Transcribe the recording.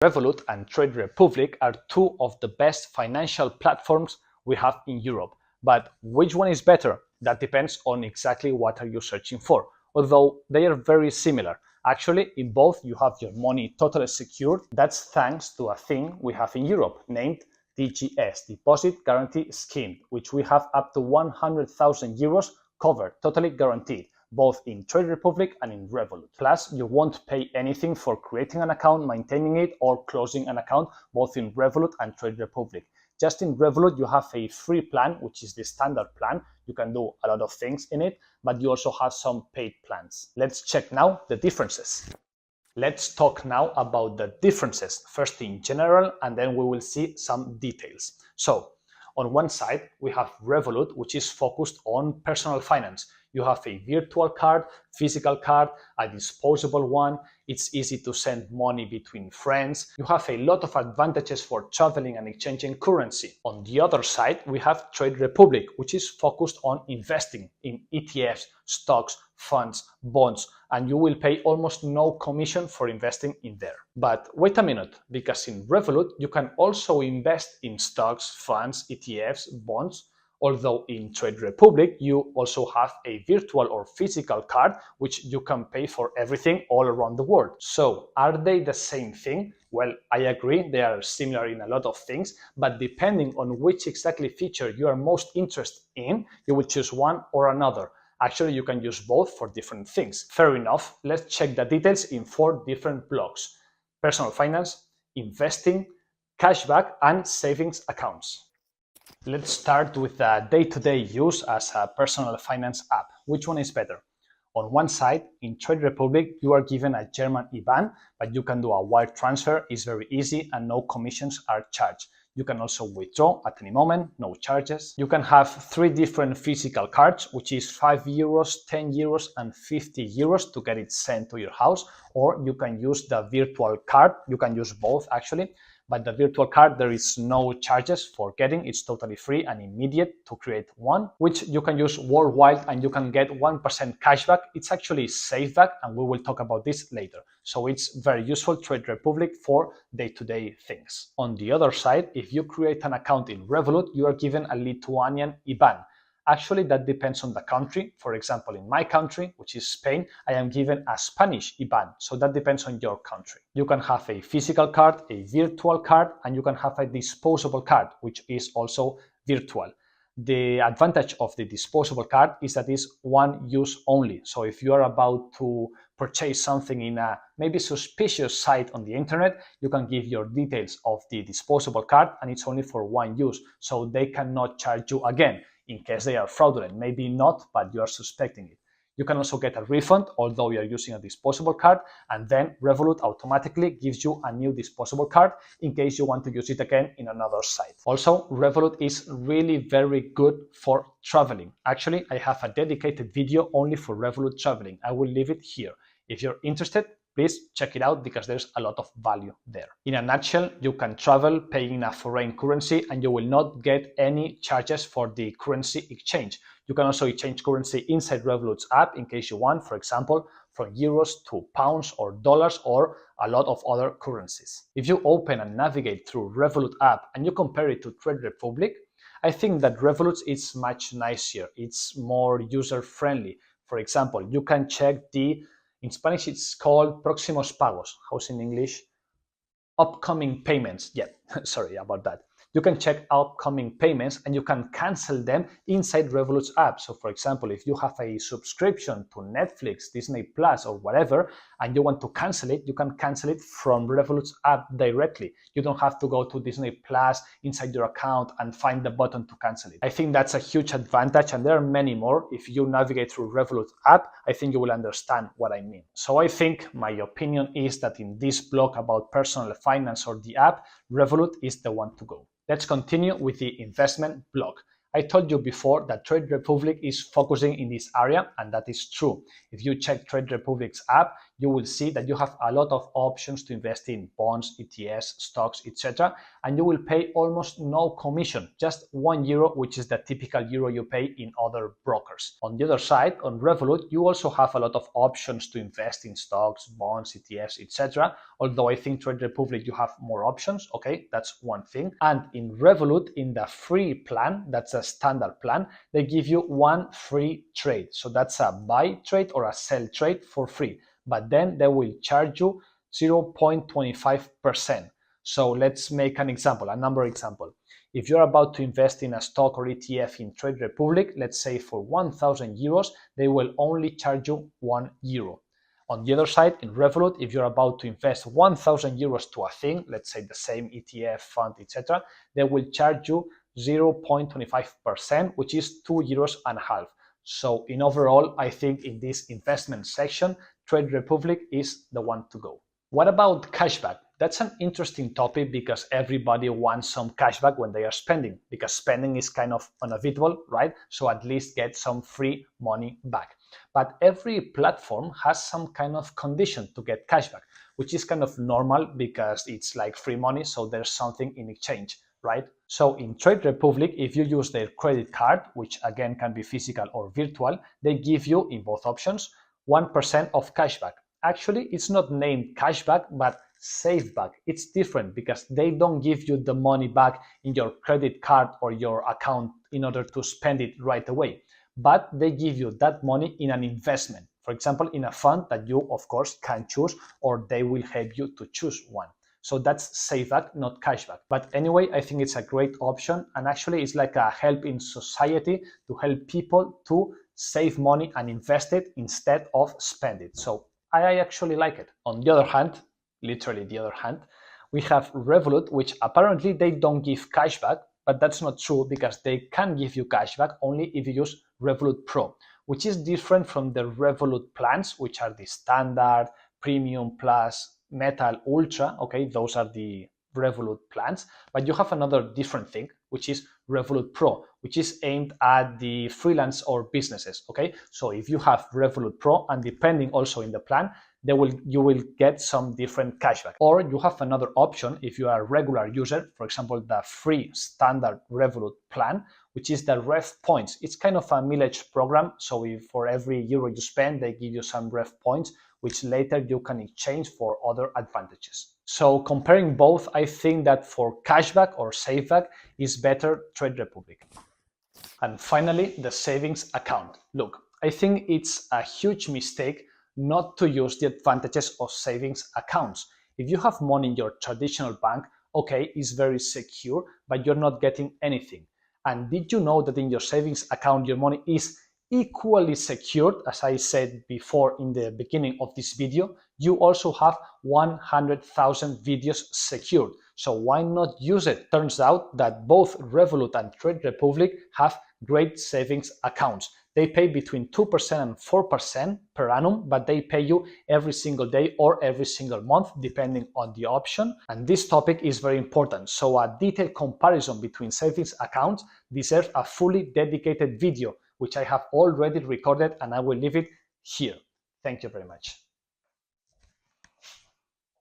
Revolut and Trade Republic are two of the best financial platforms we have in Europe. But which one is better? That depends on exactly what are you searching for, although they are very similar. Actually, in both you have your money totally secured. That's thanks to a thing we have in Europe named DGS, Deposit Guarantee Scheme, which we have up to 100,000 euros covered, totally guaranteed, both in Trade Republic and in Revolut. Plus, you won't pay anything for creating an account, maintaining it, or closing an account, both in Revolut and Trade Republic. Just in Revolut, you have a free plan, which is the standard plan. You can do a lot of things in it, but you also have some paid plans. Let's check now the differences. Let's talk now about the differences, first in general, and then we will see some details. So, on one side, we have Revolut, which is focused on personal finance. You have a virtual card, physical card, a disposable one. It's easy to send money between friends. You have a lot of advantages for traveling and exchanging currency. On the other side, we have Trade Republic, which is focused on investing in ETFs, stocks, funds, bonds, and you will pay almost no commission for investing in there. But wait a minute, because in Revolut, you can also invest in stocks, funds, ETFs, bonds, although in Trade Republic, you also have a virtual or physical card, which you can pay for everything all around the world. So are they the same thing? Well, I agree, they are similar in a lot of things, but depending on which exactly feature you are most interested in, you will choose one or another. Actually, you can use both for different things. Fair enough, let's check the details in 4 different blocks: personal finance, investing, cashback, and savings accounts. Let's start with the day-to-day use as a personal finance app. Which one is better? On one side, in Trade Republic, you are given a German IBAN, but you can do a wire transfer. It's very easy and no commissions are charged. You can also withdraw at any moment, no charges. You can have 3 different physical cards, which is 5 euros, 10 euros, and 50 euros to get it sent to your house. Or you can use the virtual card. You can use both actually. But the virtual card, there is no charges for getting. It's totally free and immediate to create one, which you can use worldwide and you can get 1% cashback. It's actually SafeBack, and we will talk about this later. So it's very useful, Trade Republic, for day-to-day things. On the other side, if you create an account in Revolut, you are given a Lithuanian IBAN. Actually, that depends on the country. For example, in my country, which is Spain, I am given a Spanish IBAN. So that depends on your country. You can have a physical card, a virtual card, and you can have a disposable card, which is also virtual. The advantage of the disposable card is that it's one use only. So if you are about to purchase something in a maybe suspicious site on the internet, you can give your details of the disposable card and it's only for one use. So they cannot charge you again in case they are fraudulent. Maybe not, but you are suspecting it. You can also get a refund, although you are using a disposable card, and then Revolut automatically gives you a new disposable card in case you want to use it again in another site. Also, Revolut is really very good for traveling. Actually, I have a dedicated video only for Revolut traveling. I will leave it here. If you're interested, please check it out because there's a lot of value there. In a nutshell, you can travel paying in a foreign currency and you will not get any charges for the currency exchange. You can also exchange currency inside Revolut's app in case you want, for example, from euros to pounds or dollars or a lot of other currencies. If you open and navigate through Revolut app and you compare it to Trade Republic, I think that Revolut is much nicer. It's more user-friendly. For example, you can check in Spanish, it's called próximos pagos. How's in English? Upcoming payments. Yeah, sorry about that. You can check upcoming payments and you can cancel them inside Revolut's app. So for example, if you have a subscription to Netflix, Disney Plus or whatever, and you want to cancel it, you can cancel it from Revolut's app directly. You don't have to go to Disney Plus inside your account and find the button to cancel it. I think that's a huge advantage and there are many more. If you navigate through Revolut's app, I think you will understand what I mean. So I think my opinion is that in this blog about personal finance or the app, Revolut is the one to go. Let's continue with the investment block. I told you before that Trade Republic is focusing in this area, and that is true. If you check Trade Republic's app, you will see that you have a lot of options to invest in bonds, ETFs, stocks, etc. And you will pay almost no commission, just €1, which is the typical euro you pay in other brokers. On the other side, on Revolut, you also have a lot of options to invest in stocks, bonds, ETFs, etc. Although I think Trade Republic, you have more options. Okay, that's one thing. And in Revolut, in the free plan, that's a standard plan, they give you one free trade. So that's a buy trade or a sell trade for free. But then they will charge you 0.25%. So let's make an example, a number example. If you're about to invest in a stock or ETF in Trade Republic, let's say for €1,000, they will only charge you €1. On the other side, in Revolut, if you're about to invest €1,000 to a thing, let's say the same ETF, fund, etc., they will charge you 0.25%, which is €2.50. So in overall, I think in this investment section, Trade Republic is the one to go. What about cashback? That's an interesting topic because everybody wants some cashback when they are spending, because spending is kind of unavoidable, right? So at least get some free money back. But every platform has some kind of condition to get cashback, which is kind of normal because it's like free money, so there's something in exchange, right? So in Trade Republic, if you use their credit card, which again can be physical or virtual, they give you, in both options, 1% of cashback. Actually, it's not named cashback, but saveback. It's different because they don't give you the money back in your credit card or your account in order to spend it right away. But they give you that money in an investment. For example, in a fund that you, of course, can choose, or they will help you to choose one. So that's saveback, not cashback. But anyway, I think it's a great option. And actually, it's like a help in society to help people to save money and invest it instead of spend it. So I actually like it. On the other hand, literally the other hand, we have Revolut, which apparently they don't give cashback, but that's not true because they can give you cashback only if you use Revolut Pro, which is different from the Revolut plans, which are the standard, premium, plus, metal, ultra. Okay, those are the Revolut plans, but you have another different thing, which is Revolut Pro, which is aimed at the freelance or businesses. Okay, so if you have Revolut Pro, and depending also in the plan, you will get some different cashback. Or you have another option if you are a regular user, for example, the free standard Revolut plan, which is the Rev Points. It's kind of a mileage program, so if for every euro you spend, they give you some Rev Points, which later you can exchange for other advantages. So comparing both, I think that for cashback or saveback is better Trade Republic. And finally, the savings account. Look, I think it's a huge mistake not to use the advantages of savings accounts. If you have money in your traditional bank, okay, it's very secure, but you're not getting anything. And did you know that in your savings account, your money is equally secured? As I said before in the beginning of this video, you also have 100,000 videos secured. So why not use it? Turns out that both Revolut and Trade Republic have great savings accounts. They pay between 2% and 4% per annum, but they pay you every single day or every single month, depending on the option. And this topic is very important. So a detailed comparison between savings accounts deserves a fully dedicated video, which I have already recorded, and I will leave it here. Thank you very much.